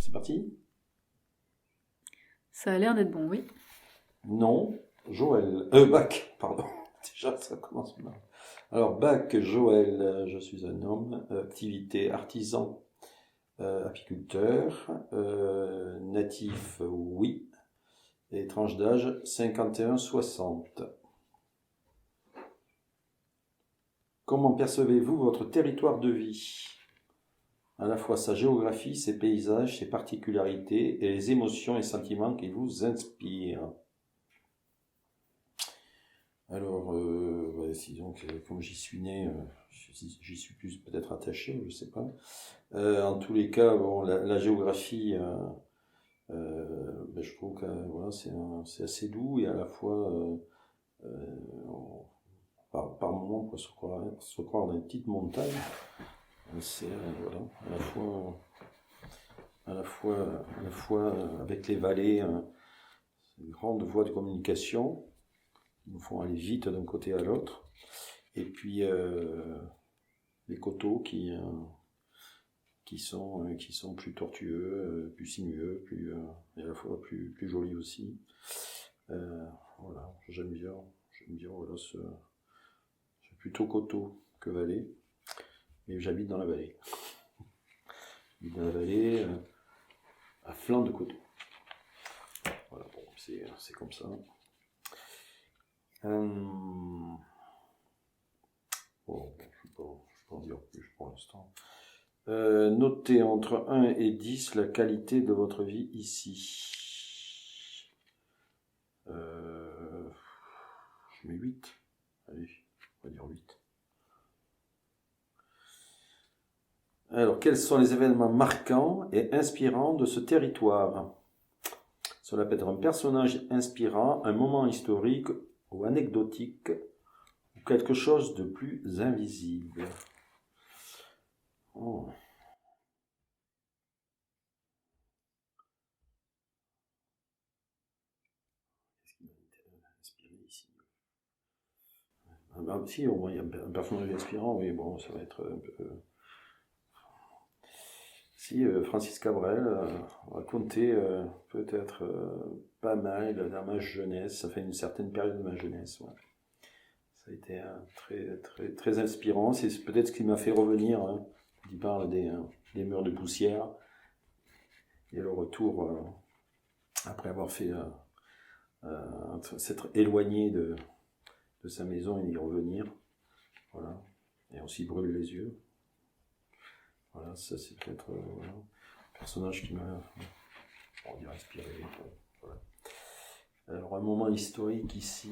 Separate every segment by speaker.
Speaker 1: C'est parti?
Speaker 2: Ça a l'air d'être bon, oui.
Speaker 1: Non, Joël. Bac, pardon. Déjà, ça commence mal. Alors, Bac, Joël, je suis un homme. Activité artisan, apiculteur. Natif, oui. Et tranche d'âge 51-60. Comment percevez-vous votre territoire de vie? À la fois sa géographie, ses paysages, ses particularités et les émotions et sentiments qui vous inspirent. Alors, donc, comme j'y suis né, j'y suis plus peut-être attaché, je sais pas. En tous les cas, bon, la géographie, je trouve que voilà, c'est assez doux et à la fois, par moments, on peut se croire dans une petite montagne. C'est voilà, à la fois avec les vallées, une grande voie de communication qui nous font aller vite d'un côté à l'autre, et puis les coteaux qui sont plus tortueux, plus sinueux, et à la fois plus jolis aussi. Voilà, j'aime bien voilà, c'est plutôt coteau que vallée, mais j'habite dans la vallée. J'habite dans la vallée, à flanc de coteaux. Voilà, bon, c'est comme ça. Bon, je ne vais pas en dire plus pour l'instant. Notez entre 1 et 10 la qualité de votre vie ici. Je mets 8. Allez, on va dire 8. Alors, quels sont les événements marquants et inspirants de ce territoire? Cela peut être un personnage inspirant, un moment historique ou anecdotique, ou quelque chose de plus invisible. Oh. Qu'est-ce qui m'a inspiré ici? Si, au moins il y a un personnage inspirant, oui, bon, ça va être un peu... Si, Francis Cabrel racontait peut-être pas mal dans ma jeunesse, ça fait une certaine période de ma jeunesse, ouais. Ça a été très inspirant, c'est peut-être ce qui m'a fait revenir, hein. Il parle des murs de poussière, et le retour, après avoir fait s'être éloigné de sa maison et d'y revenir, voilà, et on s'y brûle les yeux. Voilà, ça c'est peut-être voilà, un personnage qui m'a, on dirait, inspiré. Voilà. Alors un moment historique ici,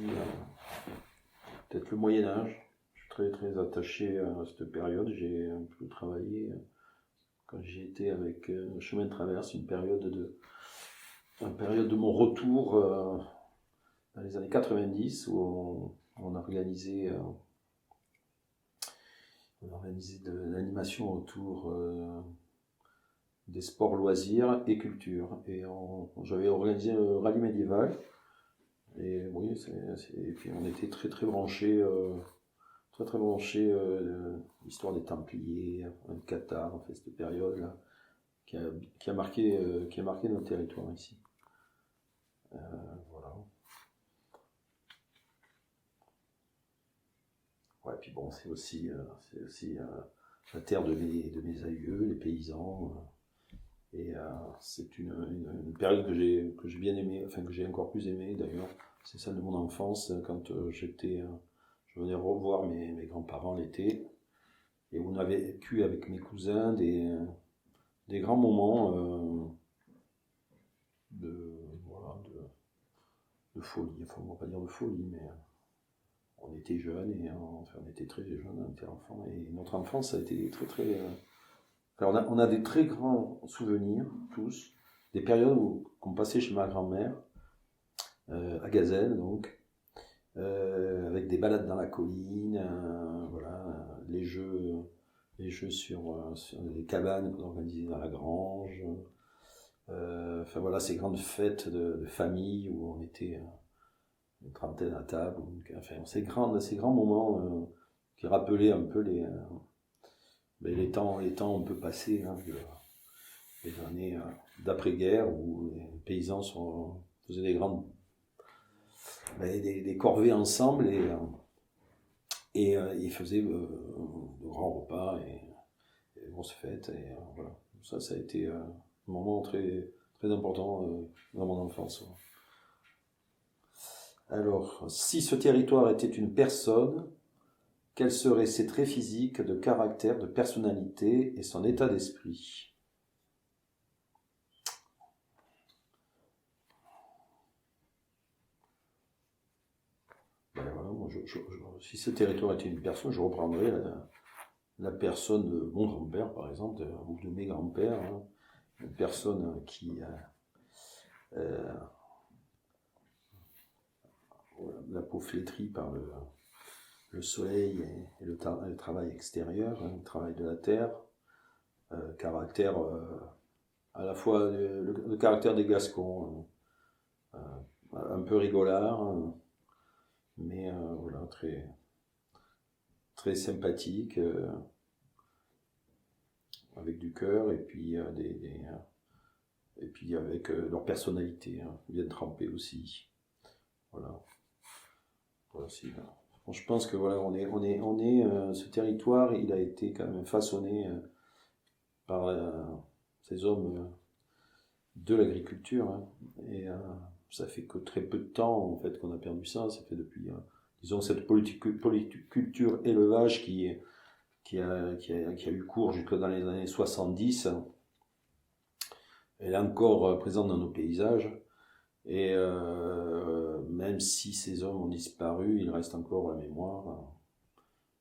Speaker 1: peut-être le Moyen-Âge. Je suis très attaché à cette période. J'ai un peu travaillé quand j'ai été avec Chemin de Traverse, une période de mon retour dans les années 90 où on a organisé de l'animation autour des sports, loisirs et culture. Et j'avais organisé un rallye médiéval. Et oui, et puis on était très branchés, très branchés l'histoire des Templiers, de Qatar, en fait, cette période-là, qui a marqué notre territoire ici. Voilà. Ouais, puis bon, c'est aussi la terre de mes aïeux, les paysans. Et c'est une période que j'ai bien aimée, enfin que j'ai encore plus aimée d'ailleurs. C'est celle de mon enfance, quand je venais revoir mes grands-parents l'été, et on avait vécu avec mes cousins des grands moments voilà, de folie. Enfin, on va pas dire de folie, mais on était jeunes, et enfin, on était très jeunes, on était enfants, et notre enfance a été très... Alors on a des très grands souvenirs, tous, des périodes qu'on passait chez ma grand-mère, à Gazelle, donc, avec des balades dans la colline, voilà, les jeux sur les cabanes qu'on organisait dans la grange, enfin voilà, ces grandes fêtes de famille où on était une trentaine à table, enfin ces grands moments qui rappelaient un peu les temps un peu passés, hein, les années d'après-guerre où les paysans faisaient des corvées ensemble et ils faisaient de grands repas et grosses fêtes. Et voilà. Ça a été un moment très, très important dans mon enfance. Alors, si ce territoire était une personne, quels seraient ses traits physiques, de caractère, de personnalité et son état d'esprit? Ben voilà, moi, si ce territoire était une personne, je reprendrais la personne de mon grand-père, par exemple, ou de mes grands-pères. Hein. Une personne qui la peau flétrie par le soleil et le travail extérieur, hein, le travail de la terre, caractère à la fois le caractère des Gascons, un peu rigolard, hein, mais voilà, très, très sympathique, avec du cœur et puis et puis avec leur personnalité, hein, bien trempée aussi. Voilà. Voilà, je pense que voilà, ce territoire, il a été quand même façonné par ces hommes de l'agriculture, hein, et ça fait que très peu de temps en fait qu'on a perdu ça. Ça fait depuis, disons, cette culture élevage qui a eu cours jusque dans les années 70. Elle est encore présente dans nos paysages. Et même si ces hommes ont disparu, il reste encore la mémoire.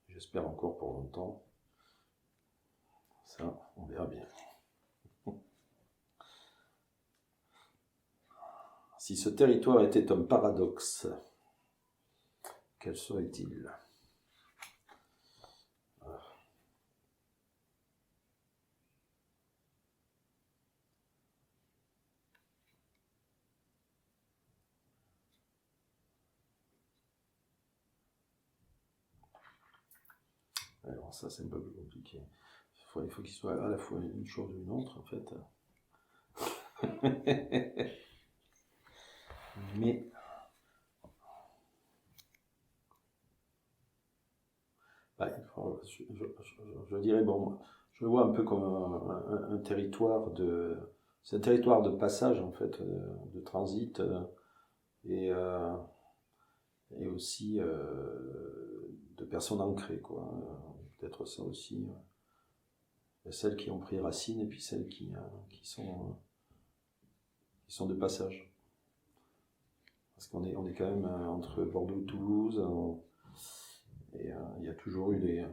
Speaker 1: J'espère encore pour longtemps. Ça, on verra bien. Si ce territoire était un paradoxe, quel serait-il? Alors ça, c'est un peu plus compliqué. Il faut qu'il soit à la fois une chose ou une autre, en fait. Mais bah, je dirais, bon, je le vois un peu comme un territoire c'est un territoire de passage, en fait, de transit, et, et aussi de personnes ancrées, quoi. Peut-être ça aussi. Il y a celles qui ont pris racine et puis celles qui sont de passage. Parce qu'on est quand même entre Bordeaux et Toulouse, et il y a toujours eu des...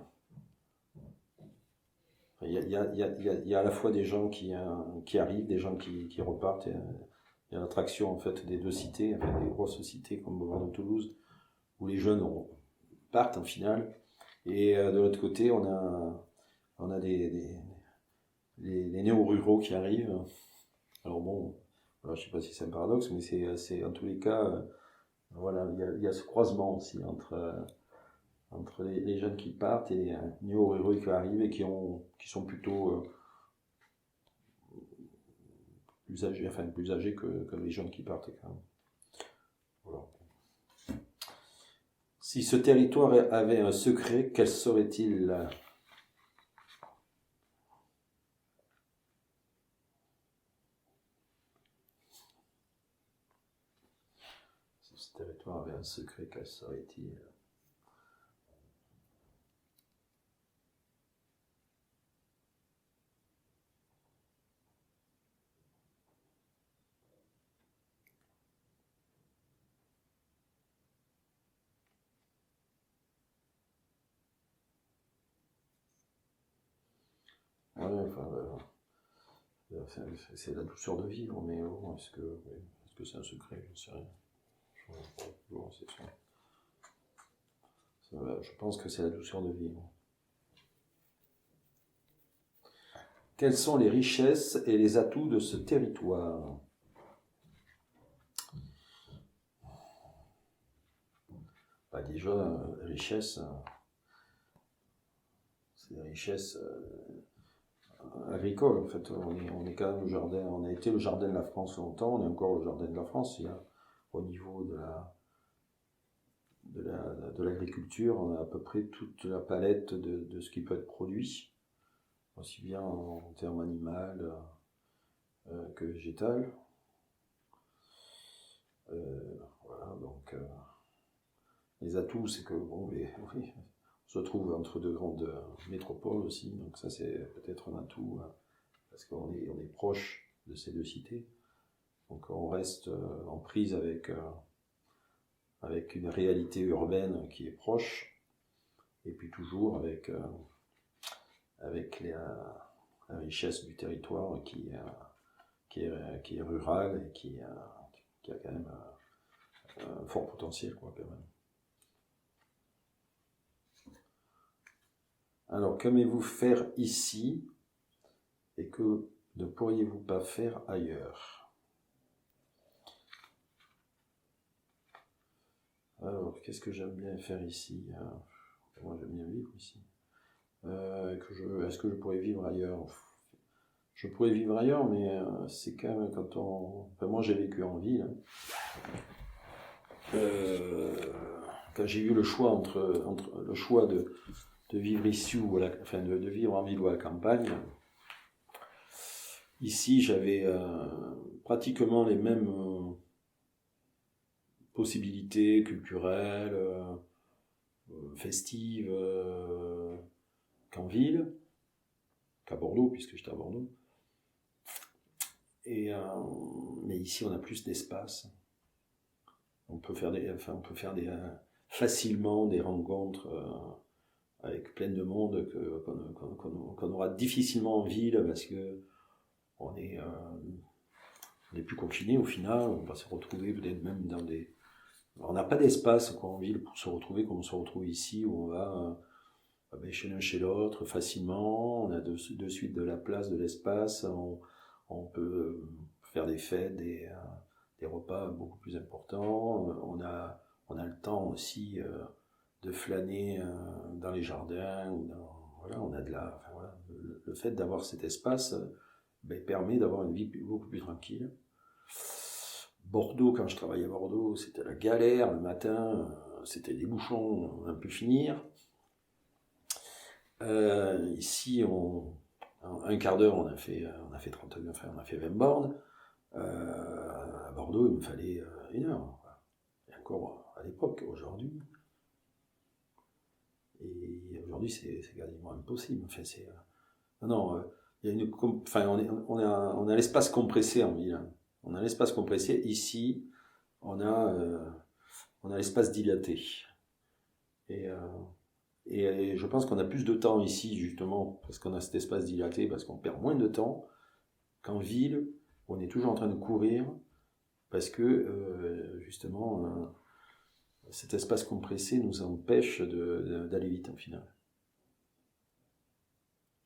Speaker 1: Il y a à la fois des gens qui arrivent, des gens qui repartent. Il y a l'attraction en fait des deux cités, enfin, des grosses cités comme Bordeaux et Toulouse, où les jeunes partent en finale. Et de l'autre côté, on a les néo-ruraux qui arrivent. Alors bon, voilà, je ne sais pas si c'est un paradoxe, mais c'est en tous les cas, voilà, il y a ce croisement aussi entre les jeunes qui partent et les néo-ruraux qui arrivent et qui sont plutôt plus âgés que les jeunes qui partent quand même. Voilà. Si ce territoire avait un secret, quel serait-il? Si ce territoire avait un secret, quel serait-il? Ouais, enfin, c'est la douceur de vivre, mais bon, est-ce que c'est un secret? Je ne sais rien. Bon, c'est ça. Je pense que c'est la douceur de vivre. Quelles sont les richesses et les atouts de ce territoire? Bah déjà, richesse, c'est des richesses agricole. En fait, on est quand même le jardin, on a été le jardin de la France longtemps, on est encore le jardin de la France. Il y a, au niveau de l'agriculture, on a à peu près toute la palette de ce qui peut être produit, aussi bien en termes animal que végétal. Voilà, donc les atouts, c'est que bon, oui, on se trouve entre deux grandes métropoles aussi, donc ça c'est peut-être un atout, parce on est proche de ces deux cités, donc on reste en prise avec une réalité urbaine qui est proche, et puis toujours avec la richesse du territoire qui est rural et qui a quand même un fort potentiel, quoi, quand même. Alors, qu'aimez-vous faire ici et que ne pourriez-vous pas faire ailleurs? Alors, qu'est-ce que j'aime bien faire ici? Moi, j'aime bien vivre ici. Est-ce que je pourrais vivre ailleurs? Je pourrais vivre ailleurs, mais c'est quand même quand on... Enfin, moi, j'ai vécu en ville. Quand j'ai eu le choix entre le choix de vivre ici ou de vivre en ville ou à la campagne, ici, j'avais pratiquement les mêmes possibilités culturelles, festives qu'en ville, qu'à Bordeaux, puisque j'étais à Bordeaux. Mais ici, on a plus d'espace. On peut faire facilement des rencontres avec plein de monde qu'on aura difficilement en ville parce que on est plus confiné au final. On va se retrouver peut-être même dans des... On n'a pas d'espace en ville pour se retrouver comme on se retrouve ici, où on va chez l'un chez l'autre facilement. On a de suite de la place, de l'espace. On peut faire des fêtes, des repas beaucoup plus importants. On a le temps aussi de flâner dans les jardins. Voilà, on a voilà, le fait d'avoir cet espace permet d'avoir une vie beaucoup plus tranquille. Bordeaux, quand je travaillais à Bordeaux, c'était la galère le matin, c'était des bouchons à ne plus finir. Ici, en un quart d'heure, on a fait 20 bornes. À Bordeaux, il me fallait 1 heure. Et encore à l'époque, aujourd'hui. Et aujourd'hui, c'est quasiment impossible. Enfin, il y a on a l'espace compressé en ville. On a l'espace compressé. Ici, on a l'espace dilaté. Et je pense qu'on a plus de temps ici, justement, parce qu'on a cet espace dilaté, parce qu'on perd moins de temps qu'en ville. On est toujours en train de courir, parce que, justement, cet espace compressé nous empêche d'aller vite, au final.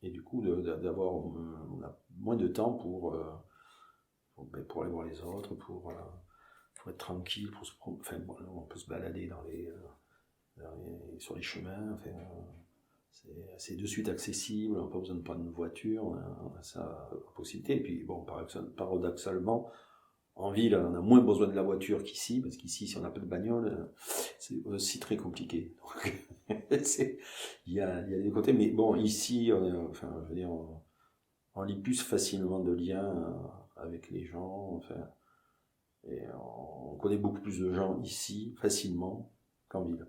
Speaker 1: Et du coup, on a moins de temps pour aller voir les autres, pour être tranquille, on peut se balader sur les chemins, c'est de suite accessible, on n'a pas besoin de prendre une voiture, on a ça la possibilité. Et puis bon, paradoxalement, en ville, on a moins besoin de la voiture qu'ici, parce qu'ici, si on n'a pas de bagnole, c'est aussi très compliqué. Donc, il y a des côtés, mais bon, ici, on lie plus facilement de liens avec les gens, et on connaît beaucoup plus de gens ici, facilement, qu'en ville.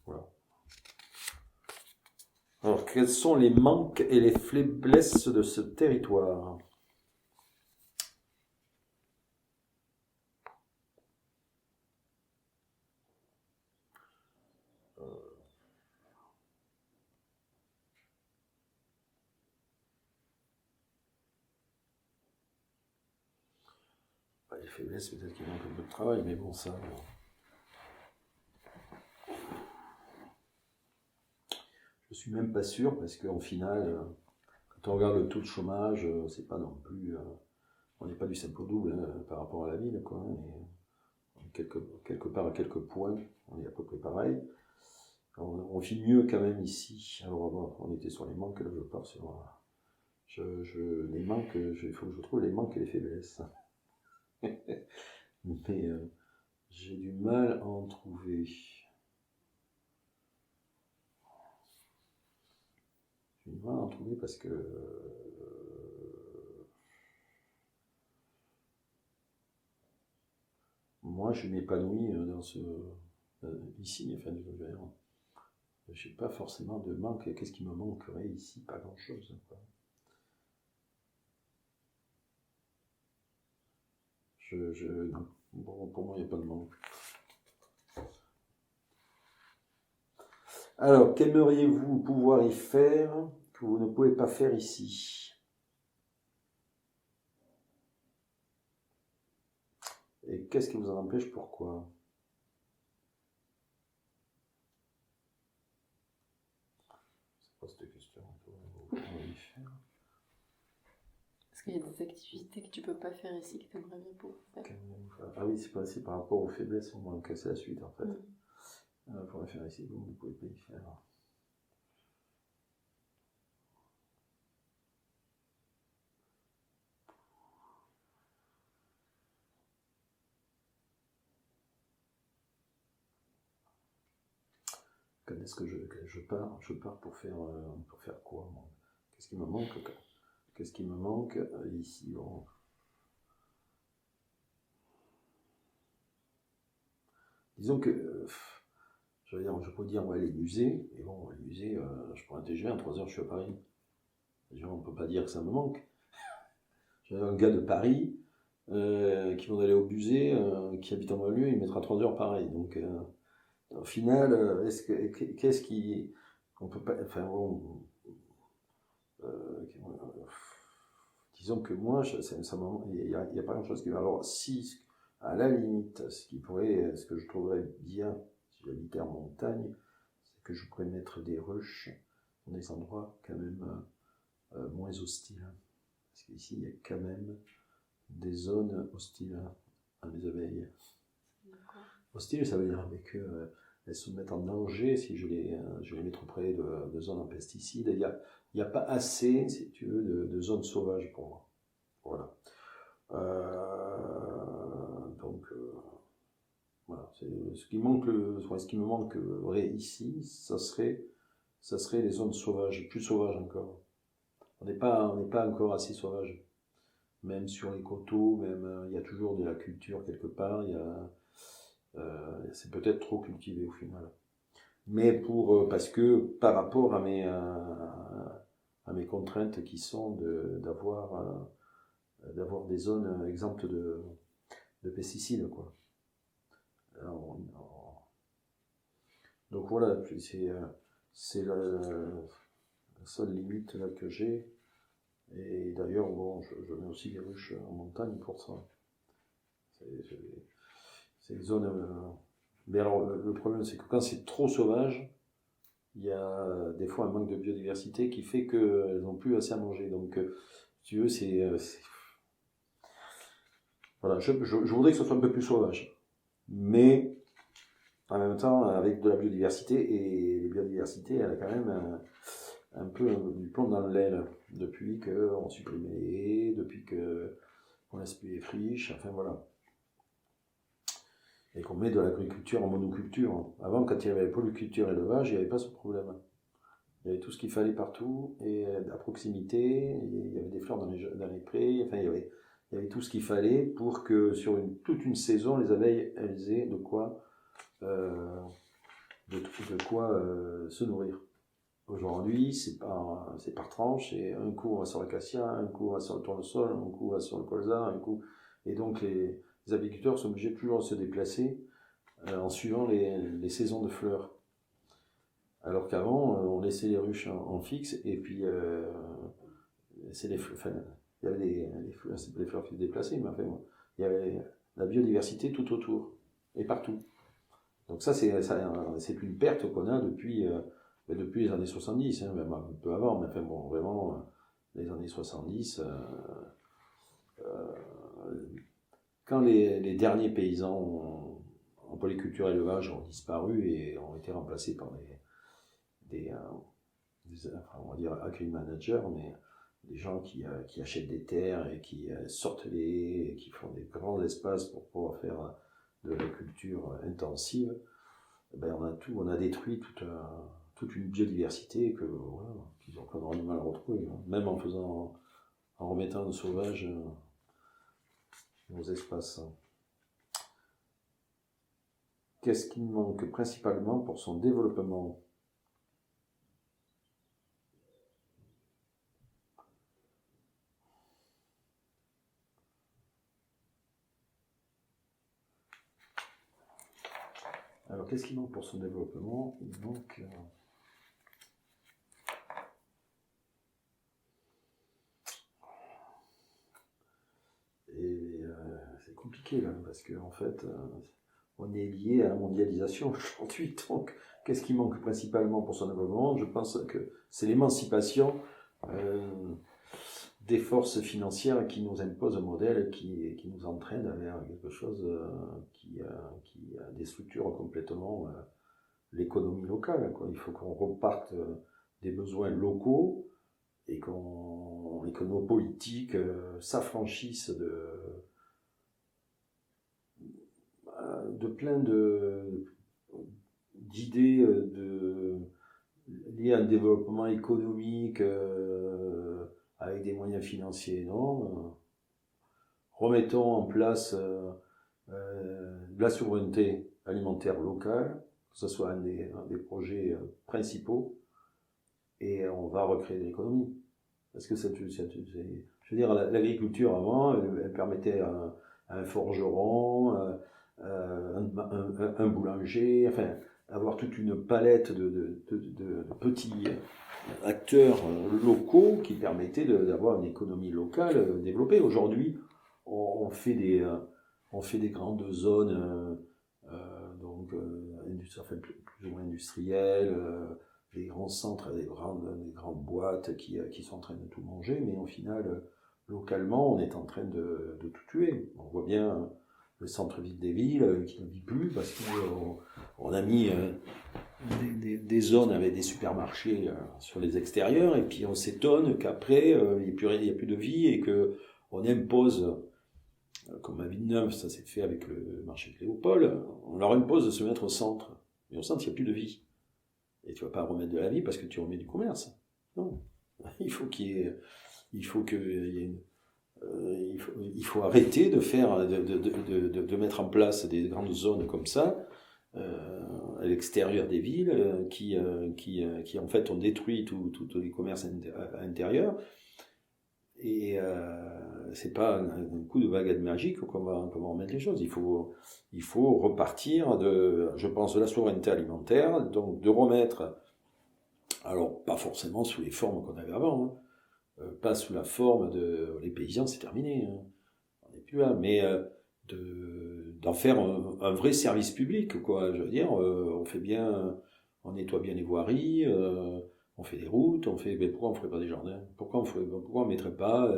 Speaker 1: Voilà. Alors, quels sont les manques et les faiblesses de ce territoire ? Les faiblesses, peut-être qu'il manque un peu de travail, mais bon, ça... Je suis même pas sûr, parce qu'en final, quand on regarde le taux de chômage, c'est pas non plus... on n'est pas du simple au double par rapport à la ville, quoi. On est quelque part à quelques points, on est à peu près pareil. On vit mieux quand même ici. Alors, bon, on était sur les manques, là, je pars sur. Les manques, il faut que je trouve les manques et les faiblesses. Mais j'ai du mal à en trouver. J'ai du mal à en trouver parce que. Moi, je m'épanouis dans ici, enfin, je veux dire. Je n'ai pas forcément de manque. Qu'est-ce qui me manquerait ici? Pas grand-chose, quoi. Non. Bon, pour moi, il n'y a pas de manque. Alors, qu'aimeriez-vous pouvoir y faire que vous ne pouvez pas faire ici? Et qu'est-ce qui vous en empêche? Pourquoi? C'est quoi cette question? Y faire.
Speaker 2: Est-ce qu'il y a des activités que tu peux pas faire ici que tu aimerais bien pouvoir faire?
Speaker 1: Ah oui, c'est pas aussi par rapport aux faiblesses, au manque, c'est la suite en fait. Pour la faire ici, vous ne pouvez pas y faire. Quand est-ce que je pars pour faire quoi, moi? Qu'est-ce qui me manque? Qu'est-ce qui me manque ici? Bon. Disons que, je peux dire, ouais, les musées, et bon, les musées, je prends un TGV, en 3 heures, je suis à Paris. On ne peut pas dire que ça me manque. J'ai un gars de Paris qui va aller au musée, qui habite en banlieue, il mettra 3 heures pareil. Donc, au final, qu'est-ce qui. On peut pas. Enfin, bon. Disons que moi, il n'y a pas grand-chose qui va. Alors, si, à la limite, ce que je trouverais bien, si j'habitais en montagne, c'est que je pourrais mettre des ruches dans des endroits quand même moins hostiles. Parce qu'ici, il y a quand même des zones hostiles à les abeilles. Hostile, ça veut dire qu'elles se mettent en danger si je les mets trop près de zones en pesticides. Il n'y a pas assez, si tu veux, de zones sauvages pour moi. Voilà. Donc, voilà. Ce qui me manquerait ici, ça serait les zones sauvages, plus sauvages encore. On n'est pas encore assez sauvage. Même sur les coteaux, même il y a toujours de la culture quelque part. C'est peut-être trop cultivé au final. Mais parce que par rapport à mes contraintes qui sont d'avoir des zones exemptes de pesticides, quoi. Donc voilà, c'est la seule limite là que j'ai. Et d'ailleurs, bon, je mets aussi des ruches en montagne pour ça. C'est des zones. Mais alors, le problème, c'est que quand c'est trop sauvage, il y a des fois un manque de biodiversité qui fait qu'elles n'ont plus assez à manger. Donc, si tu veux, voilà, je voudrais que ce soit un peu plus sauvage. Mais, en même temps, avec de la biodiversité, et la biodiversité, elle a quand même un peu du plomb dans l'aile depuis qu'on supprime les haies, depuis qu'on laisse plus les friches, enfin voilà. Et qu'on met de l'agriculture en monoculture. Avant, quand il y avait polyculture et élevage, il n'y avait pas ce problème. Il y avait tout ce qu'il fallait partout, et à proximité, il y avait des fleurs dans les prés, enfin il y avait tout ce qu'il fallait pour que sur toute une saison, les abeilles, elles aient de quoi se nourrir. Aujourd'hui, c'est par tranche, et un coup on va sur l'acacia, un coup on va sur le tournesol, un coup on va sur le colza, un coup. Et donc les apiculteurs sont obligés toujours de se déplacer en suivant les saisons de fleurs. Alors qu'avant, on laissait les ruches en fixe, et puis c'est les fleurs. Enfin, il y avait les fleurs, c'est pas les fleurs qui se déplaçaient, mais enfin, il y avait la biodiversité tout autour et partout. Donc ça, c'est une perte qu'on a depuis les années 70, hein, même un peu avant, mais enfin bon, vraiment, les années 70, quand les derniers paysans en polyculture et élevage ont disparu et ont été remplacés par enfin, on va dire agri managers, mais des gens qui achètent des terres et qui sortent et qui font des grands espaces pour pouvoir faire de la culture intensive. Ben on a détruit toute une biodiversité qu'on aura du mal à retrouver, hein. Même en remettant en sauvage nos espaces. Qu'est-ce qui manque principalement pour son développement? Alors, qu'est-ce qui manque pour son développement? Il manque... c'est compliqué, là, parce qu'en fait, on est lié à la mondialisation aujourd'hui. Donc, qu'est-ce qui manque principalement pour son développement? Je pense que c'est l'émancipation des forces financières qui nous imposent un modèle qui nous entraîne vers quelque chose qui déstructure complètement l'économie locale, quoi. Il faut qu'on reparte des besoins locaux et que nos politiques s'affranchissent de plein d'idées liées à un développement économique avec des moyens financiers énormes. Remettons en place de la souveraineté alimentaire locale, que ce soit un des projets principaux, et on va recréer de l'économie. Parce que je veux dire, l'agriculture avant, elle permettait à un forgeron, un boulanger, enfin, avoir toute une palette de petits acteurs locaux qui permettaient d'avoir une économie locale développée. Aujourd'hui, on fait des grandes zones plus ou moins industrielles, des grands centres, des grandes boîtes qui sont en train de tout manger, mais au final, localement, on est en train de tout tuer. On voit bien le centre-ville des villes qui ne vit plus parce qu'on a mis des zones avec des supermarchés sur les extérieurs, et puis on s'étonne qu'après, il n'y a plus de vie et qu'on impose, comme à Villeneuve, ça s'est fait avec le marché Cléopole, on leur impose de se mettre au centre. Mais au centre, il n'y a plus de vie. Et tu ne vas pas remettre de la vie parce que tu remets du commerce. Non. Il faut arrêter de mettre en place des grandes zones comme ça, à l'extérieur des villes, qui en fait ont détruit tous les commerces intérieurs. Et c'est pas un coup de baguette magique qu'on va remettre les choses. Il faut repartir je pense, de la souveraineté alimentaire, donc de remettre, alors pas forcément sous les formes qu'on avait avant, hein, pas sous la forme les paysans, c'est terminé, hein, on n'est plus là, mais d'en faire un vrai service public, quoi. Je veux dire, on nettoie bien les voiries, on fait des routes, mais pourquoi on ne ferait pas des jardins? Pourquoi on ne mettrait pas,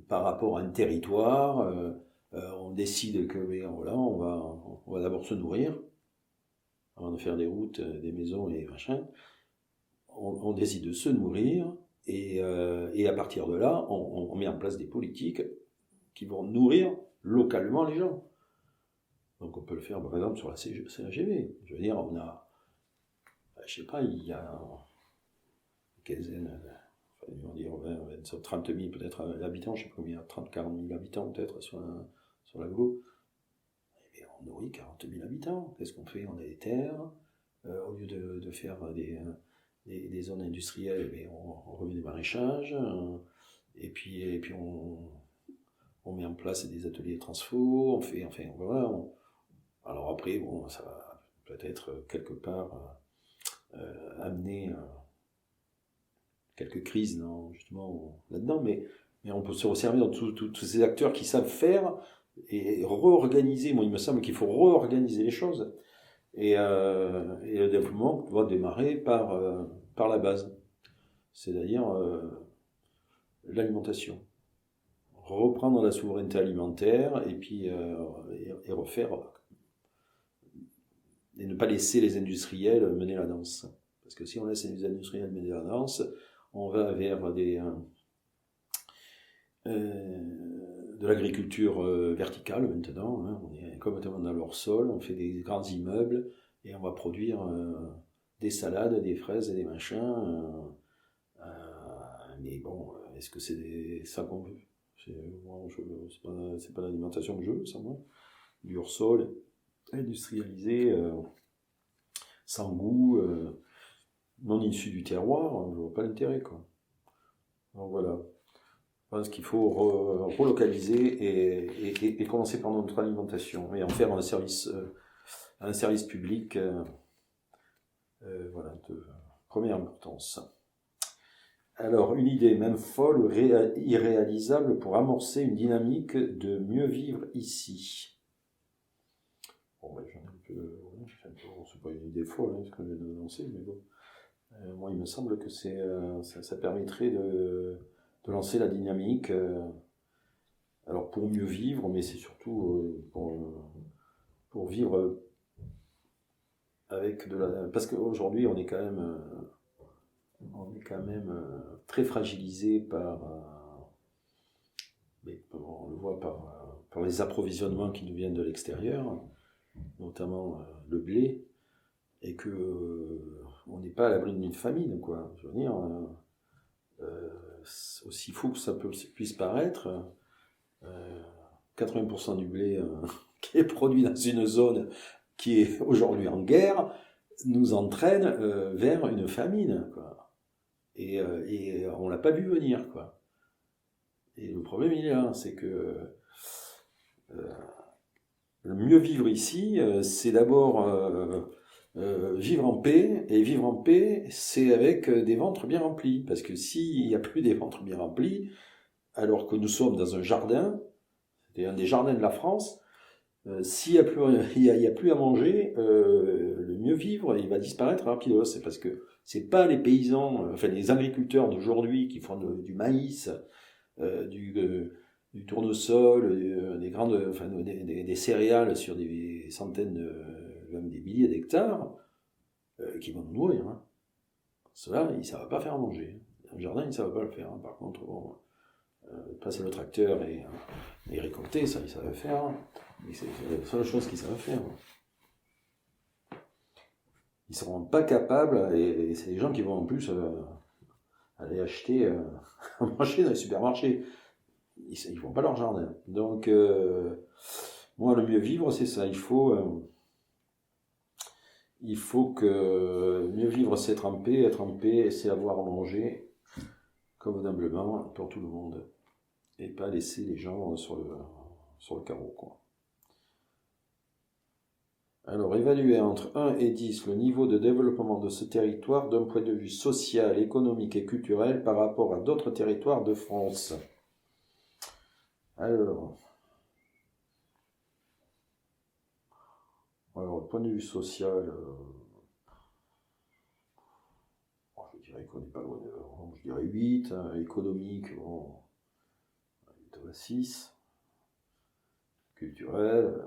Speaker 1: par rapport à un territoire, on décide que on va d'abord se nourrir, avant de faire des routes, des maisons et machin. On décide de se nourrir, et à partir de là, on met en place des politiques qui vont nourrir localement les gens. Donc on peut le faire par exemple sur la CAGV. Je veux dire, on a, je sais pas, il y a une quinzaine, on va dire 30 000 peut-être habitants, je sais pas combien, 30 40 000 habitants peut-être sur l'agglo. Et on nourrit 40 000 habitants. Qu'est-ce qu'on fait? On a des terres, au lieu de faire des zones industrielles, on remet des maraîchages, et puis on met en place des ateliers de transfo, voilà. Alors après, ça va peut-être quelque part amener quelques crises justement là-dedans, mais on peut se resservir de tous ces acteurs qui savent faire et réorganiser. Moi, il me semble qu'il faut réorganiser les choses, et le développement doit démarrer par la base, c'est-à-dire l'alimentation. Reprendre la souveraineté alimentaire, et puis et refaire, et ne pas laisser les industriels mener la danse, Parce que si on laisse les industriels mener la danse, on va vers de l'agriculture verticale maintenant. Hein. On est complètement dans leur sol, on fait des grands immeubles et on va produire des salades, des fraises et des machins. Mais bon, est-ce que c'est ça qu'on veut? C'est pas l'alimentation que je veux, ça, moi. Du hors-sol, industrialisé, sans goût, non issu du terroir, je vois pas l'intérêt, quoi. Donc voilà. Je pense qu'il faut relocaliser et commencer par notre alimentation et en faire un service public voilà, de première importance. Alors, une idée, même folle ou irréalisable pour amorcer une dynamique de mieux vivre ici. Bon, ben, j'en ai un peu, c'est pas une idée folle, hein, ce que je viens de lancer, mais bon. Moi, il me semble que ça permettrait de lancer la dynamique, alors pour mieux vivre, mais c'est surtout pour vivre avec de la... Parce qu'aujourd'hui, on est quand même très fragilisé mais on le voit par les approvisionnements qui nous viennent de l'extérieur, notamment le blé, et que on n'est pas à l'abri d'une famine, quoi. Je veux dire, aussi fou que ça puisse paraître, 80% du blé qui est produit dans une zone qui est aujourd'hui en guerre nous entraîne vers une famine, quoi. Et on l'a pas vu venir, quoi. Et le problème, il est là, c'est que le mieux vivre ici, c'est d'abord vivre en paix, et vivre en paix, c'est avec des ventres bien remplis, parce que s'il n'y a plus des ventres bien remplis, alors que nous sommes dans un jardin, c'est un des jardins de la France, s'il n'y a plus à manger, le mieux vivre, il va disparaître rapidos. C'est parce que c'est pas les paysans, enfin les agriculteurs d'aujourd'hui qui font du maïs, du tournesol, des céréales sur des centaines, même des milliers d'hectares, qui vont nous nourrir. Hein. Cela, ça va pas faire à manger. Un jardin, ça va pas le faire. Hein. Par contre, bon, passer le tracteur et récolter, ça va faire. Mais c'est la seule chose qu'ils savent faire. Ils ne seront pas capables, et c'est les gens qui vont en plus aller acheter à manger dans les supermarchés. Ils ne font pas leur jardin. Donc, moi, le mieux vivre, c'est ça. Il faut que mieux vivre, c'est être en paix, c'est avoir à manger convenablement pour tout le monde. Et pas laisser les gens sur le carreau, quoi. Alors, évaluer entre 1 et 10 le niveau de développement de ce territoire d'un point de vue social, économique et culturel par rapport à d'autres territoires de France. Alors, le point de vue social, je dirais qu'on n'est pas loin de... Je dirais 8, hein, économique, bon, 8 à 6, culturel...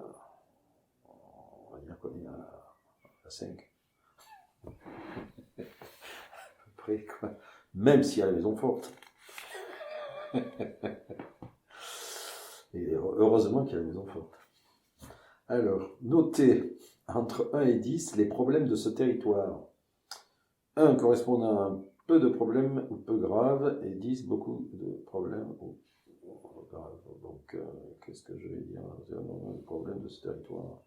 Speaker 1: on va dire qu'on est à 5. À peu près, quoi. Même s'il y a la maison forte. Et heureusement qu'il y a la maison forte. Alors, notez entre 1 et 10 les problèmes de ce territoire. 1 correspondant à un peu de problèmes ou peu graves, et 10 beaucoup de problèmes ou graves. Donc, qu'est-ce que je vais dire? Les problèmes de ce territoire.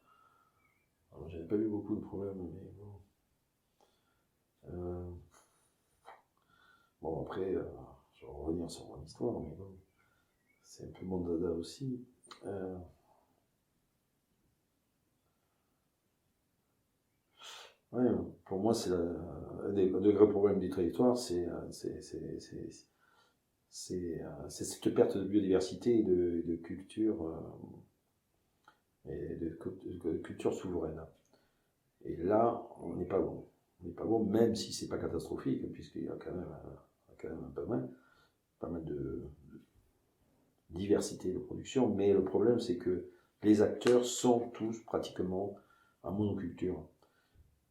Speaker 1: Alors, j'avais pas eu beaucoup de problèmes, mais bon. Bon, après, je vais revenir sur mon histoire, mais bon, c'est un peu mon dada aussi. Ouais, pour moi, c'est un des gros problèmes du territoire, c'est cette perte de biodiversité et de culture, et de culture souveraine. Et là, on n'est pas bon. On n'est pas bon, même si c'est pas catastrophique, puisqu'il y a quand même pas mal de diversité de production. Mais le problème, c'est que les acteurs sont tous pratiquement en monoculture.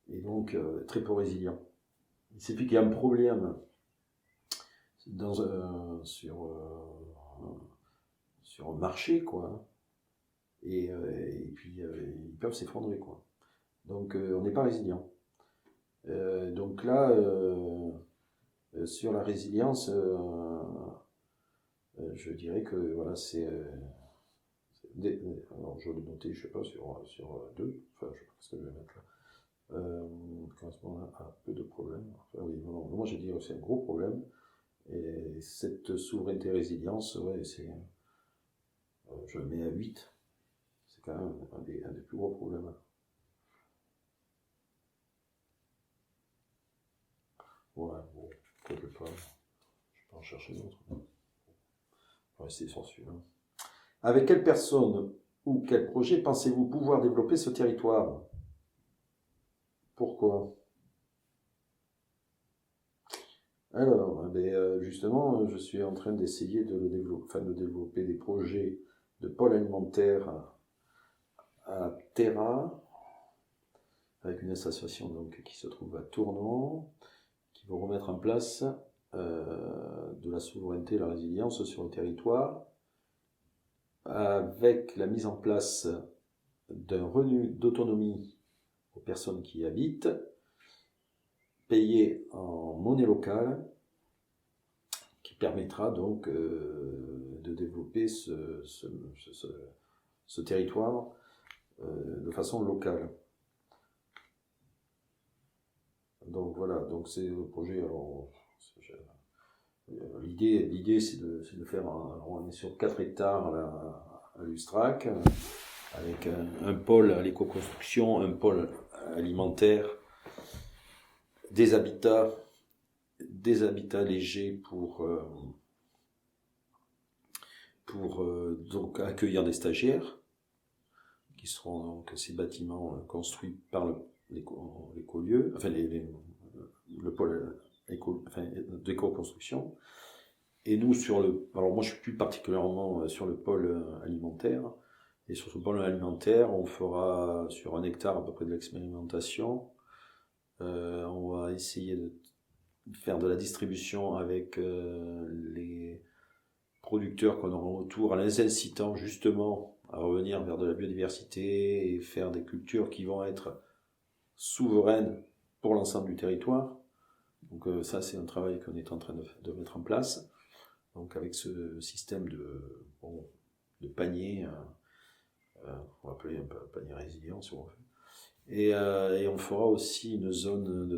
Speaker 1: Et donc, très peu résilients. il suffit qu'il y ait un problème sur un marché, quoi. Et puis, ils peuvent s'effondrer, quoi. Donc, on n'est pas résilient. Donc là, sur la résilience, je dirais que voilà, alors je l'ai noté, je sais pas, sur deux, enfin, je sais pas ce que je vais mettre là. Correspond à peu de problèmes. Enfin, oui, non, moi je dis que c'est un gros problème. Et cette souveraineté résilience, ouais, je le mets à 8. C'est quand même un des plus gros problèmes. Voilà, bon, je vais pas en chercher d'autres. On va rester sur celui-là. Avec quelle personne ou quel projet pensez-vous pouvoir développer ce territoire? Pourquoi? Alors, justement, je suis en train d'essayer de développer des projets de pôle alimentaire à Terra, avec une association donc, qui se trouve à Tournon, qui va remettre en place de la souveraineté et la résilience sur le territoire, avec la mise en place d'un revenu d'autonomie aux personnes qui y habitent, payé en monnaie locale, qui permettra donc de développer ce territoire de façon locale. Donc voilà, donc c'est le projet. Alors, l'idée c'est de faire, on est sur 4 hectares à Lustrac, avec un pôle à l'éco-construction, un pôle alimentaire, des habitats légers pour donc accueillir des stagiaires, qui seront donc ces bâtiments construits par l'écolieu, enfin le pôle d'éco-construction. Et nous alors moi je suis plus particulièrement sur le pôle alimentaire, et sur ce pôle alimentaire on fera sur 1 hectare à peu près de l'expérimentation. On va essayer de faire de la distribution avec les producteurs qu'on aura autour, en les incitant justement à revenir vers de la biodiversité et faire des cultures qui vont être souveraines pour l'ensemble du territoire. Donc ça c'est un travail qu'on est en train de mettre en place. Donc avec ce système de panier, on va appeler un panier résilient si on veut. Et on fera aussi une zone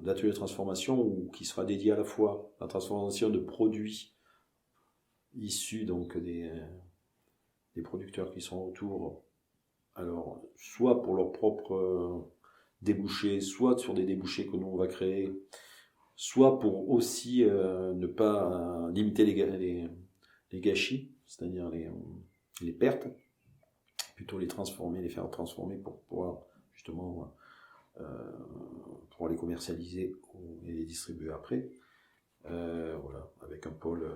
Speaker 1: d'atelier de transformation qui sera dédiée à la fois à la transformation de produits issus donc des producteurs qui sont autour, alors soit pour leurs propres débouchés, soit sur des débouchés que nous on va créer, soit pour aussi ne pas limiter les gâchis, c'est-à-dire les pertes, plutôt les faire transformer pour pouvoir justement pouvoir les commercialiser et les distribuer après. Voilà, avec un pôle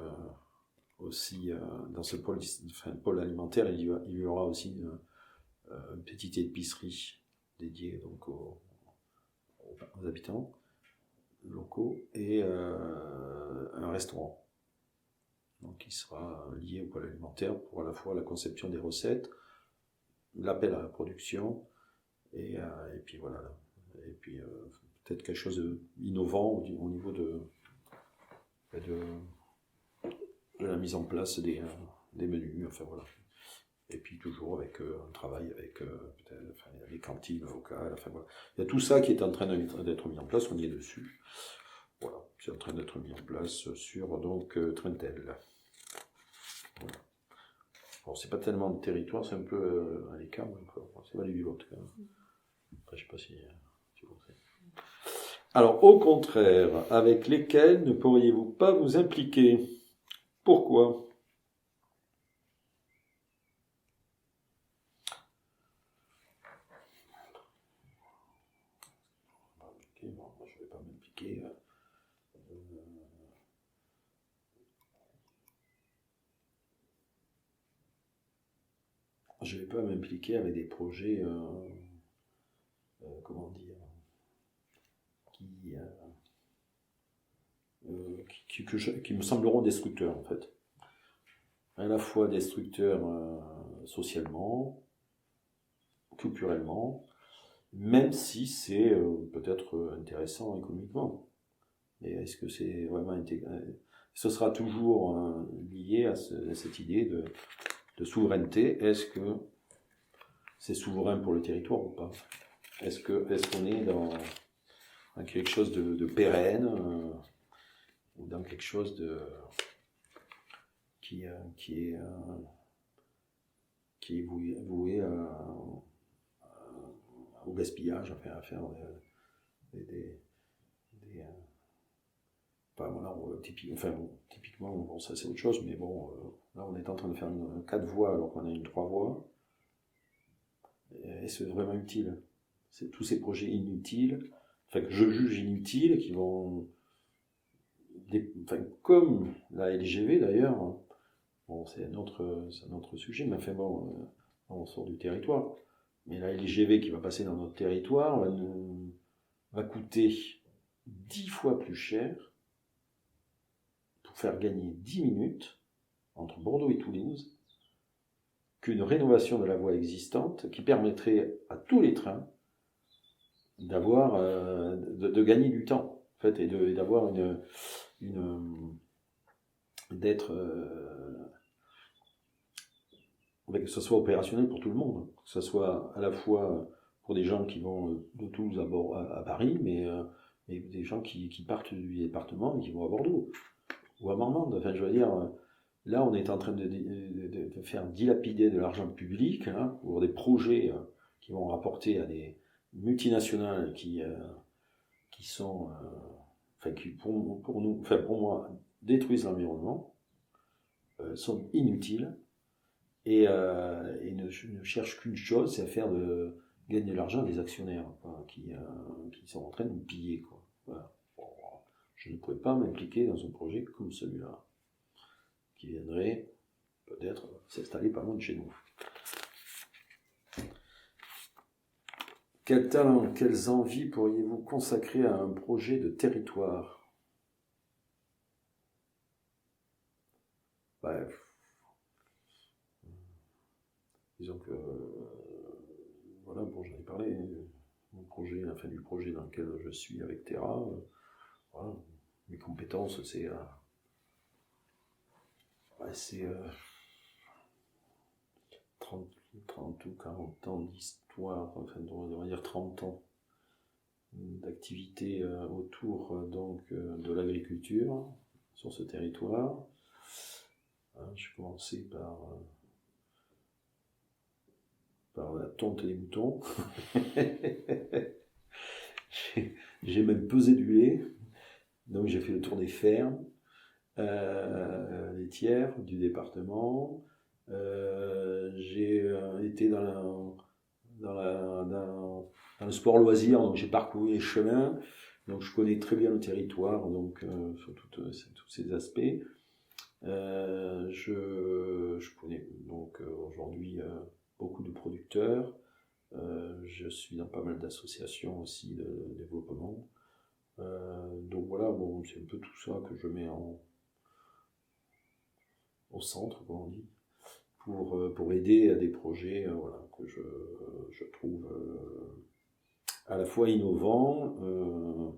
Speaker 1: aussi, dans ce pôle alimentaire, il y aura aussi une petite épicerie dédiée donc aux habitants locaux et un restaurant. Donc qui sera lié au pôle alimentaire pour à la fois la conception des recettes, l'appel à la production et puis voilà. Et puis peut-être quelque chose d'innovant au niveau de la mise en place des menus, enfin voilà. Et puis toujours avec un travail avec les cantines locales, enfin voilà. Il y a tout ça qui est en train d'être mis en place, on y est dessus. Voilà, c'est en train d'être mis en place sur donc Trentel. Voilà. Bon, c'est pas tellement de territoire, c'est un peu à l'écart, c'est pas du vivant en tout cas. Après, je sais pas si vous savez. Alors, au contraire, avec lesquels ne pourriez-vous pas vous impliquer? Pourquoi? Bon, moi, je ne vais pas m'impliquer. Je ne vais pas m'impliquer avec des projets, comment dire, qui me sembleront destructeurs en fait. À la fois destructeurs socialement, culturellement, même si c'est peut-être intéressant économiquement. Mais est-ce que c'est vraiment ce sera toujours lié à cette idée de souveraineté. Est-ce que c'est souverain pour le territoire ou pas? Est-ce qu'on est dans quelque chose de pérenne ou dans quelque chose qui est voué au gaspillage, à faire typiquement, bon, ça c'est autre chose, mais bon, là on est en train de faire une 4 voies alors qu'on a une 3 voies. Est-ce vraiment utile? C'est tous ces projets inutiles, que je juge inutiles, qui vont, comme la LGV d'ailleurs, bon, c'est un autre sujet, mais bon, on sort du territoire. Mais la LGV qui va passer dans notre territoire va coûter 10 fois plus cher pour faire gagner 10 minutes entre Bordeaux et Toulouse qu'une rénovation de la voie existante qui permettrait à tous les trains d'avoir de gagner du temps en fait, et d'avoir d'être que ce soit opérationnel pour tout le monde, que ce soit à la fois pour des gens qui vont de Toulouse à Paris, mais des gens qui partent du département et qui vont à Bordeaux ou à Marmande. Enfin, je veux dire, là, on est en train de faire dilapider de l'argent public pour des projets qui vont rapporter à des multinationales qui sont, qui pour moi, détruisent l'environnement, sont inutiles et ne cherchent qu'une chose, c'est à faire gagner de l'argent des actionnaires qui sont en train de nous piller, quoi. Voilà. Bon, je ne pourrais pas m'impliquer dans un projet comme celui-là, qui viendrait peut-être s'installer pas loin de chez nous. Quel talent, quelles envies pourriez-vous consacrer à un projet de territoire? Disons que, voilà, bon, j'en ai parlé, mon projet, du projet dans lequel je suis avec Terra, voilà, mes compétences, c'est 30 ou 40 ans d'histoire, on va dire 30 ans d'activité autour de l'agriculture sur ce territoire. J'ai commencé par la tonte des moutons. J'ai même pesé du lait, donc j'ai fait le tour des fermes laitières du département. J'ai été dans le sport loisir, donc j'ai parcouru les chemins, donc je connais très bien le territoire, donc sur tous ces aspects. Je connais donc aujourd'hui beaucoup de producteurs. Je suis dans pas mal d'associations aussi de développement. Donc voilà, bon, c'est un peu tout ça que je mets au centre, comme on dit, pour aider à des projets que je trouve à la fois innovants,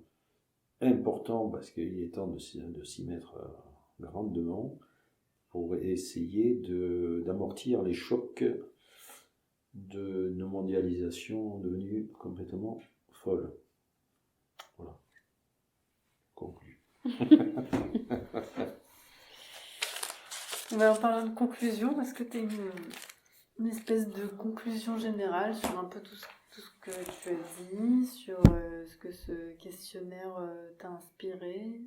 Speaker 1: importants, parce qu'il est temps de s'y mettre grandement, pour essayer d'amortir les chocs d'une mondialisation devenue complètement folle. Voilà. Conclu.
Speaker 2: En parlant de conclusion, est-ce que tu as une espèce de conclusion générale sur un peu tout ce que tu as dit, sur ce que ce questionnaire t'a inspiré,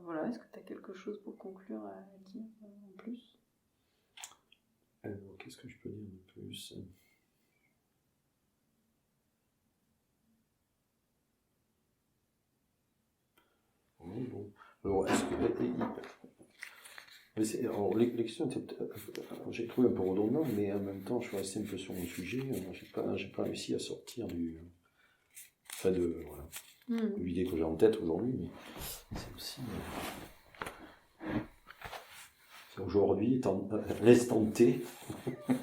Speaker 2: voilà, est-ce que tu as quelque chose pour conclure à dire en plus?
Speaker 1: Alors, qu'est-ce que je peux dire de plus? Oui, bon. Alors, est-ce que... les questions étaient, j'ai trouvé un peu redondant, mais en même temps, je suis resté un peu sur mon sujet. J'ai pas réussi à sortir de l'idée que j'ai en tête aujourd'hui, mais c'est aussi Aujourd'hui, l'instant T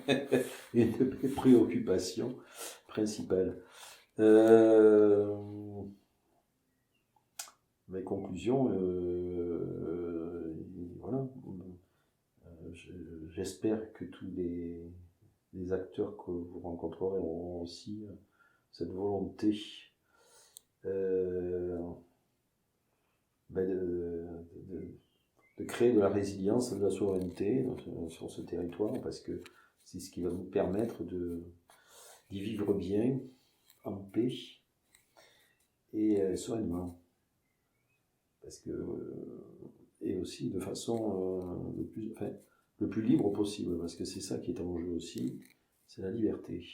Speaker 1: est une de mes préoccupations principales. Mes conclusions, voilà. J'espère que tous les acteurs que vous rencontrerez auront aussi cette volonté de créer de la résilience, de la souveraineté sur ce territoire, parce que c'est ce qui va nous permettre d'y vivre bien, en paix et sereinement. Parce que, et aussi de façon le plus libre possible, parce que c'est ça qui est en jeu aussi, c'est la liberté.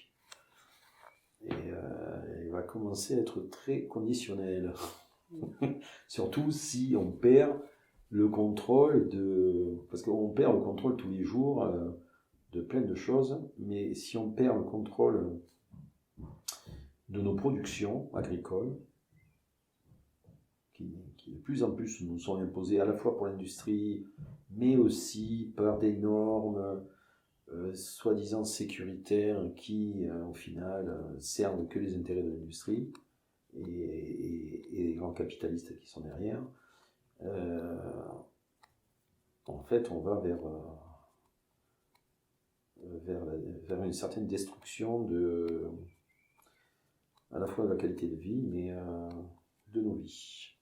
Speaker 1: Et elle va commencer à être très conditionnelle. Surtout si on perd le contrôle parce qu'on perd le contrôle tous les jours de plein de choses, mais si on perd le contrôle de nos productions agricoles, qui de plus en plus nous sont imposées à la fois pour l'industrie, mais aussi par des normes soi-disant sécuritaires qui, au final, servent que les intérêts de l'industrie et les grands capitalistes qui sont derrière. En fait, on va vers une certaine destruction à la fois de la qualité de vie, mais de nos vies.